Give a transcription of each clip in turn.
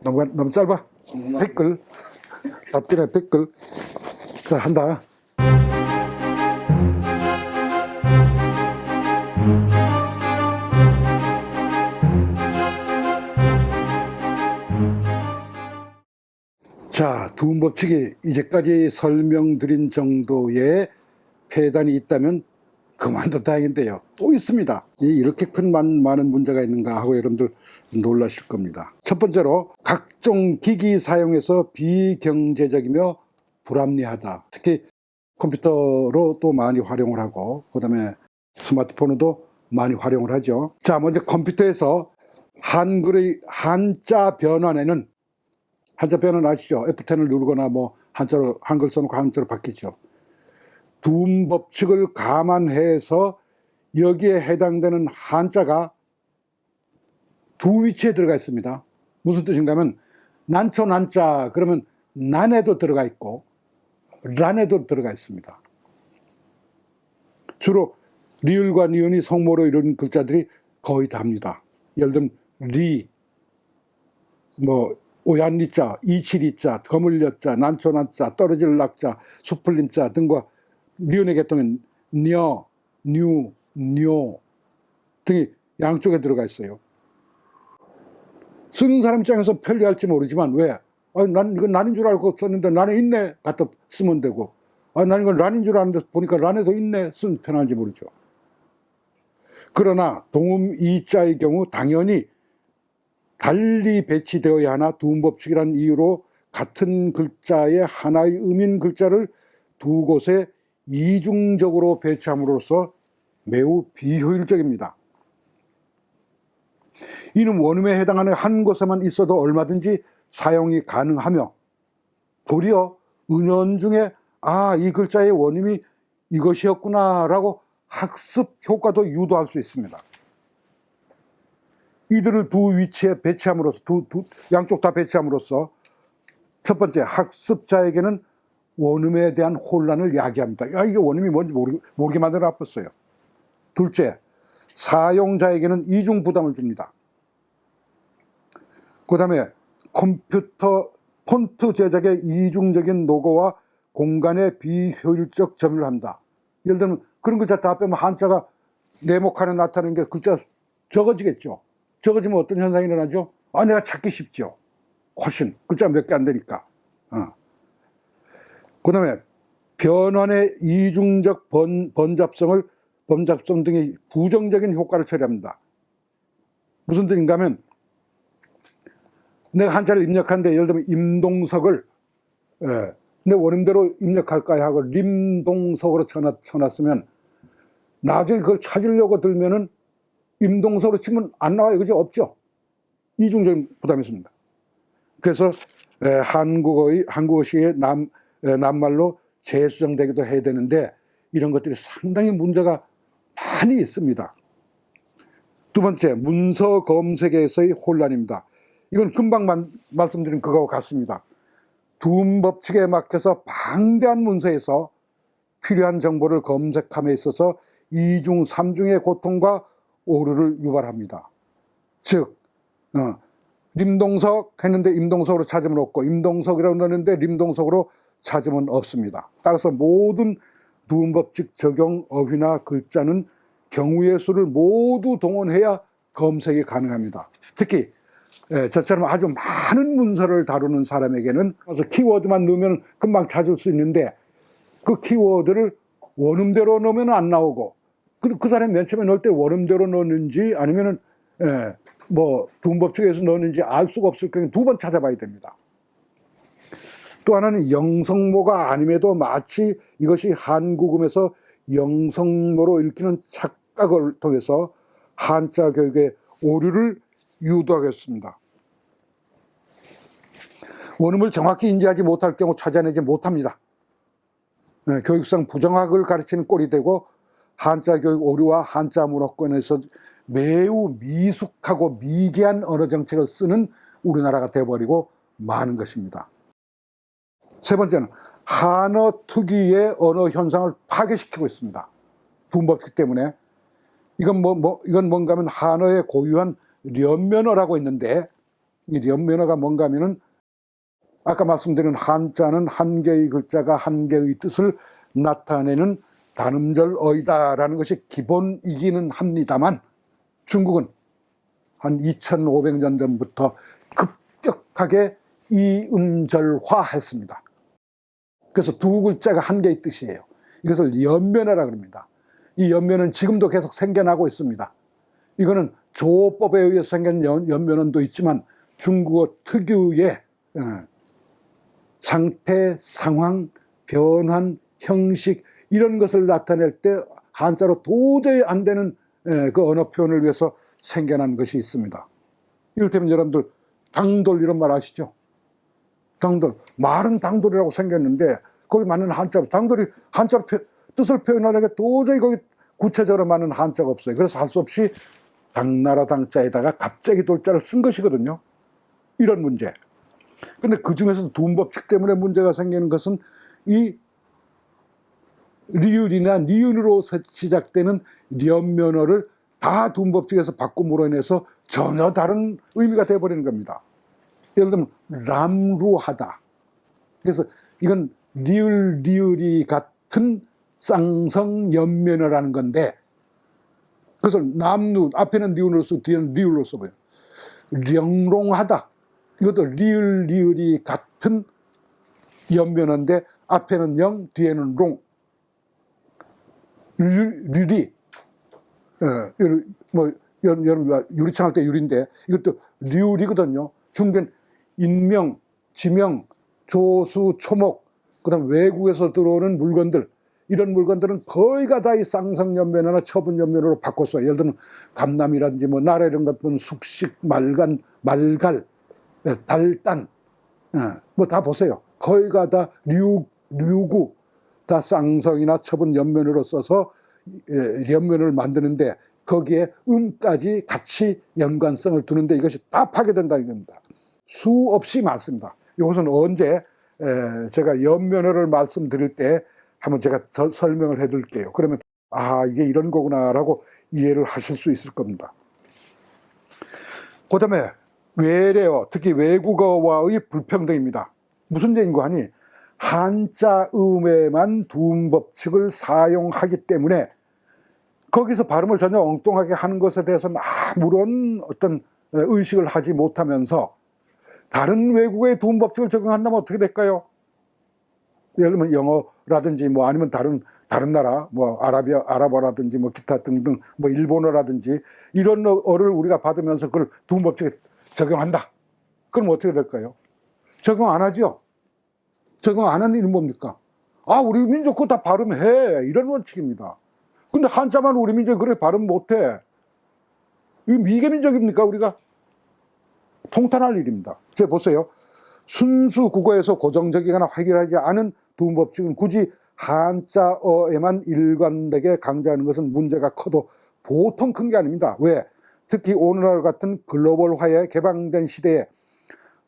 너무 짧아. 댓글. 답변에 댓글. 자, 한다. 자, 두음법칙이 이제까지 설명드린 정도의 폐단이 있다면 그만도 다행인데요. 또 있습니다. 이렇게 큰 많은 문제가 있는가 하고 여러분들 놀라실 겁니다. 첫 번째로 각종 기기 사용에서 비경제적이며 불합리하다. 특히 컴퓨터로 또 많이 활용을 하고 그 다음에 스마트폰으로도 많이 활용을 하죠. 자, 먼저 컴퓨터에서 한글의 한자 변환에는, 한자 변환 아시죠? F10을 누르거나 뭐 한자로 한글 써놓고 한자로 바뀌죠. 두음법칙을 감안해서 여기에 해당되는 한자가 두 위치에 들어가 있습니다. 무슨 뜻인가 하면 난초 난자 그러면 난에도 들어가 있고 란에도 들어가 있습니다. 주로 리을과 니은이 성모로 이루는 글자들이 거의 다입니다. 예를 들면 리, 뭐 오얀리자, 이칠이자, 거물려자, 난초난자, 떨어질 낙자, 수풀림자 등과 니은의 계통은 녀, 뉴, 뇨 등이 양쪽에 들어가 있어요. 쓰는 사람 입장에서 편리할지 모르지만 왜? 난 이건 난인 줄 알고 썼는데 난에 있네 갖다 쓰면 되고, 난 이건 란인 줄 아는데 보니까 란에도 있네 쓰면 편한지 모르죠. 그러나 동음 이자의 경우 당연히 달리 배치되어야 하나 두음법칙이라는 이유로 같은 글자의 하나의 음인 글자를 두 곳에 이중적으로 배치함으로써 매우 비효율적입니다. 이는 원음에 해당하는 한 곳에만 있어도 얼마든지 사용이 가능하며 도리어 은연중에 이 글자의 원음이 이것이었구나 라고 학습 효과도 유도할 수 있습니다. 이들을 두 위치에 배치함으로써 양쪽 다 배치함으로써 첫 번째, 학습자에게는 원음에 대한 혼란을 야기합니다. 이게 원음이 뭔지 모르게 만들어 놨어요. 둘째, 사용자에게는 이중 부담을 줍니다. 그 다음에 컴퓨터 폰트 제작의 이중적인 노고와 공간의 비효율적 점유를 합니다. 예를 들면 그런 글자 다 빼면 한자가 네모칸에 나타나는 게 글자 적어지겠죠. 적어지면 어떤 현상이 일어나죠? 내가 찾기 쉽죠. 훨씬 글자 몇 개 안 되니까. 그 다음에 변환의 이중적 번잡성 등의 부정적인 효과를 처리합니다. 무슨 뜻인가 하면 내가 한자를 입력하는데 예를 들면 임동석을 내 원음대로 입력할까 하고 림동석으로 쳐놨으면 나중에 그걸 찾으려고 들면은 임동석으로 치면 안 나와요. 그죠? 없죠. 이중적인 부담이 있습니다. 그래서 한국어식의 낱말로 재수정되기도 해야 되는데 이런 것들이 상당히 문제가 많이 있습니다. 두 번째, 문서 검색에서의 혼란입니다. 이건 금방 말씀드린 그거와 같습니다. 두음법칙에 막혀서 방대한 문서에서 필요한 정보를 검색함에 있어서 이중, 삼중의 고통과 오류를 유발합니다. 즉, 림동석 했는데 임동석으로 찾으면 없고 임동석이라고 넣었는데 림동석으로 찾으면 없습니다. 따라서 모든 두음법칙 적용 어휘나 글자는 경우의 수를 모두 동원해야 검색이 가능합니다. 특히 저처럼 아주 많은 문서를 다루는 사람에게는 그래서 키워드만 넣으면 금방 찾을 수 있는데 그 키워드를 원음대로 넣으면 안 나오고 그 사람이 맨 처음에 넣을 때 원음대로 넣었는지 아니면은 뭐 두음법칙에서 넣었는지 알 수가 없을 경우에 두 번 찾아봐야 됩니다. 또 하나는 영성모가 아님에도 마치 이것이 한국음에서 영성모로 읽히는 착각을 통해서 한자 교육의 오류를 유도하겠습니다. 원음을 정확히 인지하지 못할 경우 찾아내지 못합니다. 교육상 부정확을 가르치는 꼴이 되고 한자 교육 오류와 한자 문화권에서 매우 미숙하고 미개한 언어 정책을 쓰는 우리나라가 되어버리고 마는 것입니다. 세 번째는 한어 특유의 언어 현상을 파괴시키고 있습니다. 두음법칙 때문에. 이건 뭔가 하면 한어의 고유한 련면어라고 있는데 이 연면어가 뭔가 하면은 아까 말씀드린 한자는 한 개의 글자가 한 개의 뜻을 나타내는 단음절어이다라는 것이 기본이기는 합니다만, 중국은 한 2500년 전부터 급격하게 이음절화했습니다. 그래서 두 글자가 한 개의 뜻이에요. 이것을 연면어라 그럽니다. 이 연면은 지금도 계속 생겨나고 있습니다. 이거는 조법에 의해서 생긴 연면어도 있지만 중국어 특유의 상태, 상황, 변환, 형식 이런 것을 나타낼 때 한자로 도저히 안 되는 그 언어 표현을 위해서 생겨난 것이 있습니다. 이를테면 여러분들 당돌 이런 말 아시죠? 당돌, 말은 당돌이라고 생겼는데 거기 맞는 한자, 당돌이 한자로 뜻을 표현하려면 도저히 거기 구체적으로 맞는 한자가 없어요. 그래서 할 수 없이 당나라 당자에다가 갑자기 돌자를 쓴 것이거든요. 이런 문제. 근데 그 중에서도 두음법칙 때문에 문제가 생기는 것은 이 리을이나 니은으로 시작되는 연면어를 다 두음법칙에서 바꿈으로 인해서 전혀 다른 의미가 되어버리는 겁니다. 예를 들면 람루하다. 그래서 이건 리을이 같은 쌍성 연면어라는 건데, 그것을 남루, 앞에는 니은으로 쓰고 뒤에는 리을로 써봐요. 령롱하다. 이것도 리을이 같은 연면어인데 앞에는 영, 뒤에는 롱. 류리, 뭐 여러분 유리창 할 때 유리인데 이것도 류리거든요. 중견 인명, 지명, 조수, 초목, 그다음 외국에서 들어오는 물건들, 이런 물건들은 거의가 다 이 쌍성연면어나 처분연면어로 바꿨어요. 예를 들면 감남이라든지 뭐 나라 이런 것들은 숙식, 말간, 말갈, 달단, 뭐 다 보세요. 거의가 다 류구, 다 쌍성이나 처분연면어로 써서 연면을 만드는데 거기에 음까지 같이 연관성을 두는데 이것이 다 파괴된다는 겁니다. 수없이 많습니다. 이것은 언제 제가 연면어를 말씀드릴 때 한번 제가 설명을 해드릴게요. 그러면 아, 이게 이런 거구나라고 이해를 하실 수 있을 겁니다. 그 다음에 외래어, 특히 외국어와의 불평등입니다. 무슨 얘기인가 하니 한자음에만 두음법칙을 사용하기 때문에 거기서 발음을 전혀 엉뚱하게 하는 것에 대해서는 아무런 어떤 의식을 하지 못하면서 다른 외국의 두음법칙을 적용한다면 어떻게 될까요? 예를 들면 영어라든지 뭐 아니면 다른 나라 뭐 아랍어라든지 뭐 기타 등등 뭐 일본어라든지 이런 어를 우리가 받으면서 그걸 두음법칙에 적용한다. 그럼 어떻게 될까요? 적용 안 하죠. 적용 안 하는 일은 뭡니까? 아, 우리 민족 그거 다 발음해. 이런 원칙입니다. 근데 한자만 우리 민족이 그렇게 발음 못해. 이거 미개민족입니까, 우리가? 통탄할 일입니다. 제가 보세요. 순수 국어에서 고정적이거나 획일하지 않은 두음법칙은 굳이 한자어에만 일관되게 강조하는 것은 문제가 커도 보통 큰 게 아닙니다. 왜? 특히 오늘날 같은 글로벌화에 개방된 시대에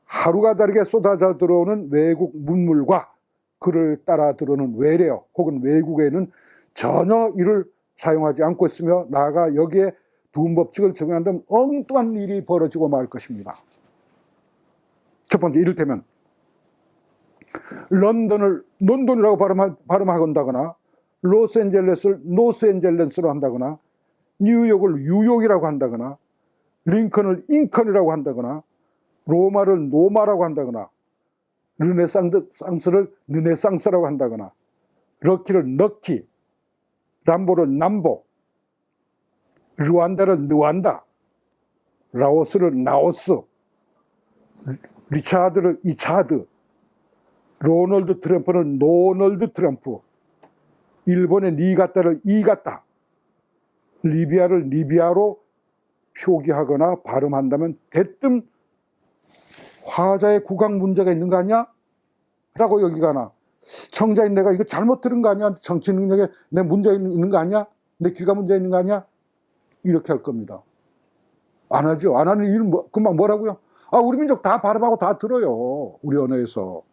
하루가 다르게 쏟아져 들어오는 외국 문물과 그를 따라 들어오는 외래어 혹은 외국에는 전혀 이를 사용하지 않고 있으며 나아가 여기에 두음법칙을 적용한다면 엉뚱한 일이 벌어지고 말 것입니다. 첫 번째, 이를테면 런던을 런던이라고 발음한다거나 로스앤젤레스를 노스앤젤레스로 한다거나 뉴욕을 뉴욕이라고 한다거나 링컨을 잉컨이라고 한다거나 로마를 노마라고 한다거나 르네상스를 르네상스라고 한다거나 럭키를 럭키, 람보를 남보, 르완다를 르완다, 라오스를 나오스, 리차드를 이차드, 로널드 트럼프를 노널드 트럼프, 일본의 니가타를 이가타, 리비아를 리비아로 표기하거나 발음한다면 대뜸 화자의 국악 문제가 있는 거 아니야? 라고 여기가나 청자인 내가 이거 잘못 들은 거 아니야? 정치 능력에 내 문제 있는 거 아니야? 내 귀가 문제 있는 거 아니야? 이렇게 할 겁니다. 안 하죠. 안 하는 이유는 금방 뭐라고요? 아, 우리 민족 다 발음하고 다 들어요. 우리 언어에서.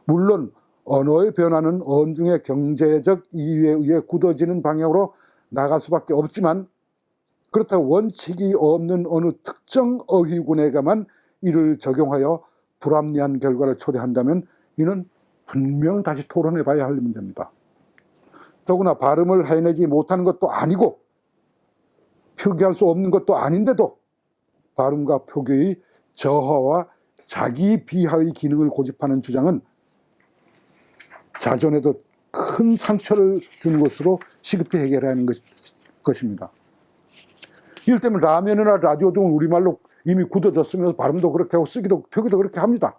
물론 언어의 변화는 언중의 경제적 이유에 의해 굳어지는 방향으로 나갈 수밖에 없지만 그렇다고 원칙이 없는 어느 특정 어휘군에게만 이를 적용하여 불합리한 결과를 초래한다면 이는 분명 다시 토론해 봐야 할 문제입니다. 더구나 발음을 해내지 못하는 것도 아니고 표기할 수 없는 것도 아닌데도 발음과 표기의 저하와 자기 비하의 기능을 고집하는 주장은 자존에도 큰 상처를 주는 것으로 시급히 해결해야 하는 것입니다. 이를테면 라면이나 라디오 등은 우리말로 이미 굳어졌으면서 발음도 그렇게 하고 쓰기도 표기도 그렇게 합니다.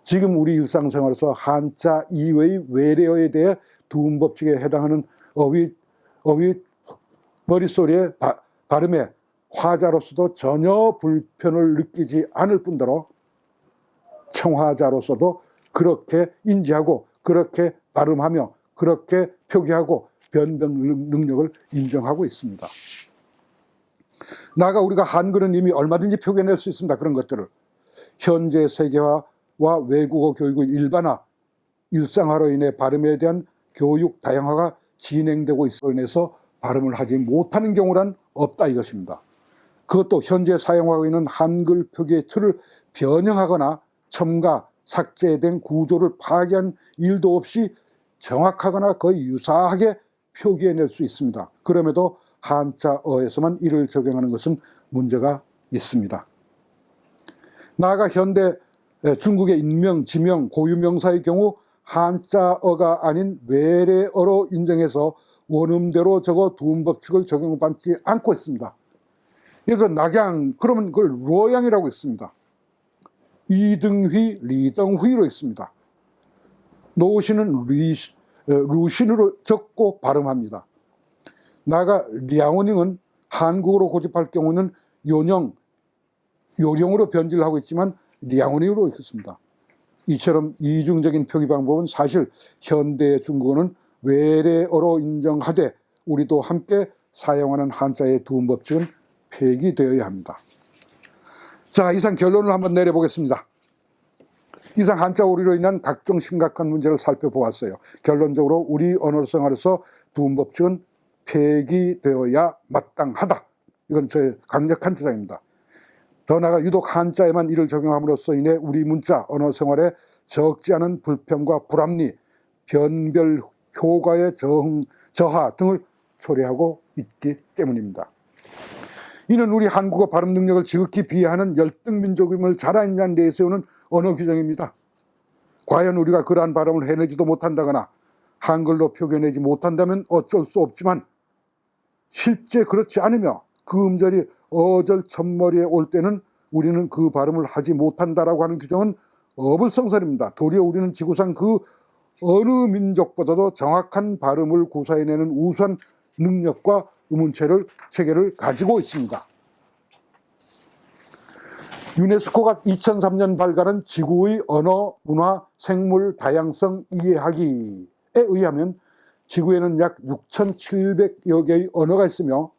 지금 우리 일상생활에서 한자 이외의 외래어에 대해 두음법칙에 해당하는 어휘 머릿소리의 발음에 화자로서도 전혀 불편을 느끼지 않을 뿐더러 청화자로서도 그렇게 인지하고 그렇게 발음하며 그렇게 표기하고 변경 능력을 인정하고 있습니다. 나아가 우리가 한글은 이미 얼마든지 표현할 수 있습니다. 그런 것들을. 현재 세계화와 외국어 교육의 일반화, 일상화로 인해 발음에 대한 교육 다양화가 진행되고 있어 인해서 발음을 하지 못하는 경우란 없다 이것입니다. 그것도 현재 사용하고 있는 한글 표기의 틀을 변형하거나 첨가, 삭제된 구조를 파괴한 일도 없이 정확하거나 거의 유사하게 표기해낼 수 있습니다. 그럼에도 한자어에서만 이를 적용하는 것은 문제가 있습니다. 나아가 현대 중국의 인명, 지명, 고유명사의 경우 한자어가 아닌 외래어로 인정해서 원음대로 적어 두음법칙을 적용받지 않고 있습니다. 예를 들어 낙양, 그러면 그걸 로양이라고 했습니다. 이등휘, 리등휘로 했습니다. 노신은 루신으로 적고 발음합니다. 나아가 랴오닝은 한국어로 고집할 경우는 요령, 요령으로 변질을 하고 있지만 랴오닝으로 읽습니다. 이처럼 이중적인 표기 방법은 사실 현대 중국어는 외래어로 인정하되 우리도 함께 사용하는 한자의 두음법칙은 폐기되어야 합니다. 자, 이상 결론을 한번 내려보겠습니다. 이상 한자 오류로 인한 각종 심각한 문제를 살펴보았어요. 결론적으로 우리 언어 생활에서 두음법칙은 폐기되어야 마땅하다. 이건 저의 강력한 주장입니다. 더 나아가 유독 한자에만 이를 적용함으로써 인해 우리 문자, 언어 생활에 적지 않은 불편과 불합리, 변별 효과의 저하 등을 초래하고 있기 때문입니다. 이는 우리 한국어 발음 능력을 지극히 비하하는 열등민족임을 잘 알냐는 내세우는 언어 규정입니다. 과연 우리가 그러한 발음을 해내지도 못한다거나 한글로 표현하지 못한다면 어쩔 수 없지만 실제 그렇지 않으며 그 음절이 어절 첫머리에 올 때는 우리는 그 발음을 하지 못한다라고 하는 규정은 어불성설입니다. 도리어 우리는 지구상 그 어느 민족보다도 정확한 발음을 구사해내는 우수한 능력과 체계를 가지고 있습니다. 유네스코가 2003년 발간한 지구의 언어, 문화, 생물 다양성 이해하기에 의하면 지구에는 약 6,700여 개의 언어가 있으며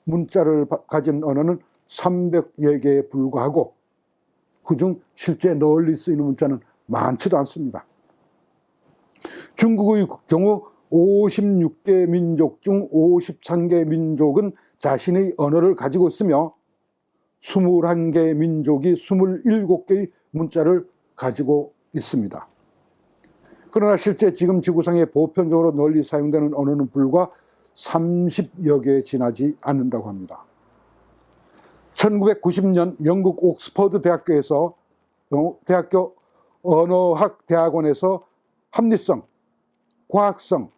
문자를 가진 언어는 300여 개에 불과하고 그중 실제 널리 쓰이는 문자는 많지도 않습니다. 중국의 경우 56개 민족 중 53개 민족은 자신의 언어를 가지고 있으며 21개 민족이 27개의 문자를 가지고 있습니다. 그러나 실제 지금 지구상에 보편적으로 널리 사용되는 언어는 불과 30여 개에 지나지 않는다고 합니다. 1990년 영국 옥스퍼드 대학교 언어학 대학원에서 합리성, 과학성,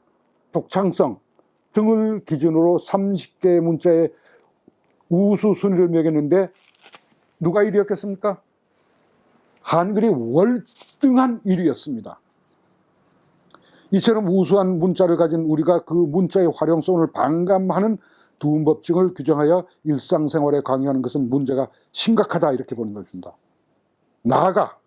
독창성 등을 기준으로 30개의 문자의 우수순위를 매겼는데 누가 1위였겠습니까? 한글이 월등한 1위였습니다. 이처럼 우수한 문자를 가진 우리가 그 문자의 활용성을 반감하는 두음법칙을 규정하여 일상생활에 강요하는 것은 문제가 심각하다 이렇게 보는 것입니다. 나아가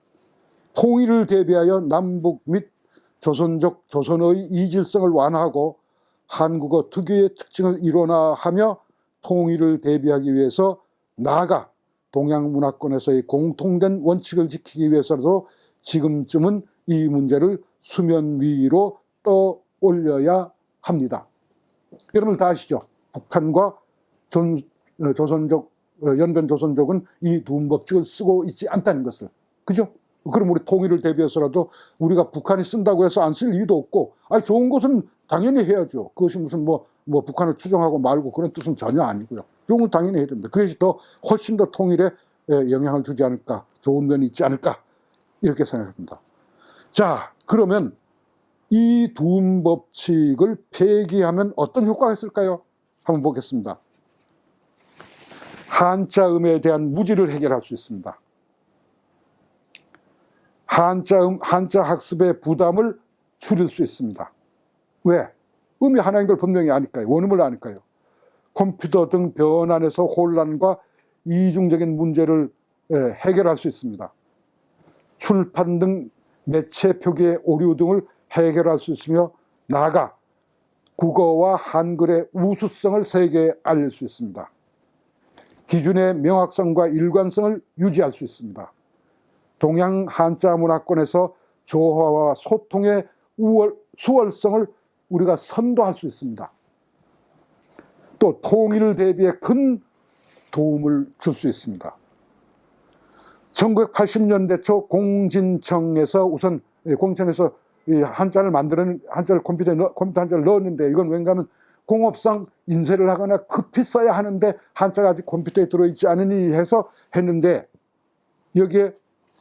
통일을 대비하여 남북 및 조선의 이질성을 완화하고 한국어 특유의 특징을 일원화하며 통일을 대비하기 위해서 나아가 동양문화권에서의 공통된 원칙을 지키기 위해서라도 지금쯤은 이 문제를 수면 위로 떠올려야 합니다. 여러분 다 아시죠? 북한과 조선족 연변 조선족은 이 두음법칙을 쓰고 있지 않다는 것을. 그죠? 그럼 우리 통일을 대비해서라도 우리가 북한이 쓴다고 해서 안 쓸 이유도 없고, 좋은 것은 당연히 해야죠. 그것이 무슨 뭐 북한을 추종하고 말고 그런 뜻은 전혀 아니고요. 좋은 건 당연히 해야 됩니다. 그것이 훨씬 더 통일에 영향을 주지 않을까, 좋은 면이 있지 않을까, 이렇게 생각합니다. 자, 그러면 이 두음법칙을 폐기하면 어떤 효과가 있을까요? 한번 보겠습니다. 한자음에 대한 무지를 해결할 수 있습니다. 한자 학습의 부담을 줄일 수 있습니다. 왜? 음이 하나인 걸 분명히 아니까요. 원음을 아니까요. 컴퓨터 등 변환에서 혼란과 이중적인 문제를 해결할 수 있습니다. 출판 등 매체 표기의 오류 등을 해결할 수 있으며, 나아가 국어와 한글의 우수성을 세계에 알릴 수 있습니다. 기준의 명확성과 일관성을 유지할 수 있습니다. 동양 한자 문화권에서 조화와 소통의 수월성을 우리가 선도할 수 있습니다. 또 통일을 대비해 큰 도움을 줄 수 있습니다. 1980년대 초 공진청에서 우선 공청에서 이 한자를 컴퓨터 한자를 넣었는데, 이건 왠가 하면 공업상 인쇄를 하거나 급히 써야 하는데 한자가 아직 컴퓨터에 들어있지 않으니 해서 했는데, 여기에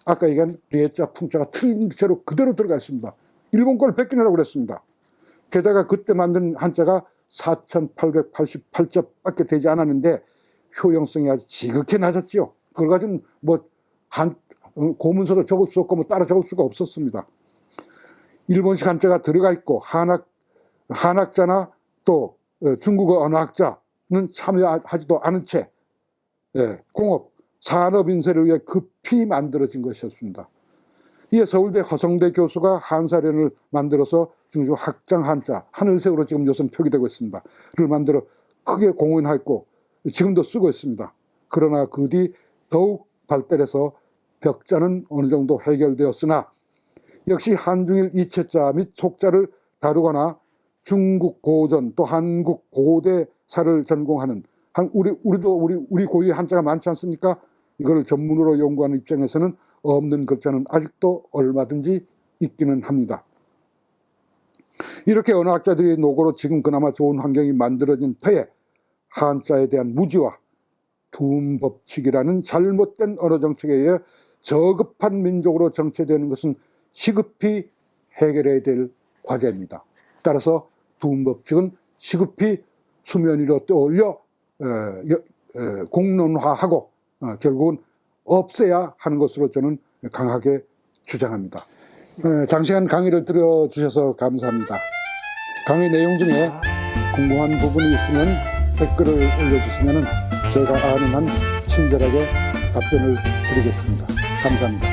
아까 얘기한 리에자 풍자가 틀린 채로 그대로 들어가 있습니다. 일본 걸 뺏기느라고 그랬습니다. 게다가 그때 만든 한자가 4,888자밖에 되지 않았는데 효용성이 아주 지극히 낮았지요. 그걸 가지고 고문서로 적을 수 없고 따라 적을 수가 없었습니다. 일본식 한자가 들어가 있고 한학자나 또 중국어 언어학자는 참여하지도 않은 채 공업, 산업 인쇄를 위해 급히 만들어진 것이었습니다. 이에 서울대 허성대 교수가 한사련을 만들어서 중국 학장 한자, 하늘색으로 지금 요즘 표기되고 있습니다. 를 만들어 크게 공헌했고 지금도 쓰고 있습니다. 그러나 그 뒤 더욱 발달해서 벽자는 어느 정도 해결되었으나, 역시 한중일 이체자 및 속자를 다루거나 중국 고전 또 한국 고대사를 전공하는 우리 고유의 한자가 많지 않습니까? 이걸 전문으로 연구하는 입장에서는 없는 글자는 아직도 얼마든지 있기는 합니다. 이렇게 언어학자들이 노고로 지금 그나마 좋은 환경이 만들어진 터에 한자에 대한 무지와 두음법칙이라는 잘못된 언어 정책에 의해 저급한 민족으로 정체되는 것은 시급히 해결해야 될 과제입니다. 따라서 두음법칙은 시급히 수면 위로 떠올려 공론화하고 결국은 없애야 하는 것으로 저는 강하게 주장합니다. 장시간 강의를 들어주셔서 감사합니다. 강의 내용 중에 궁금한 부분이 있으면 댓글을 올려주시면 제가 아는 한 친절하게 답변을 드리겠습니다. 감사합니다.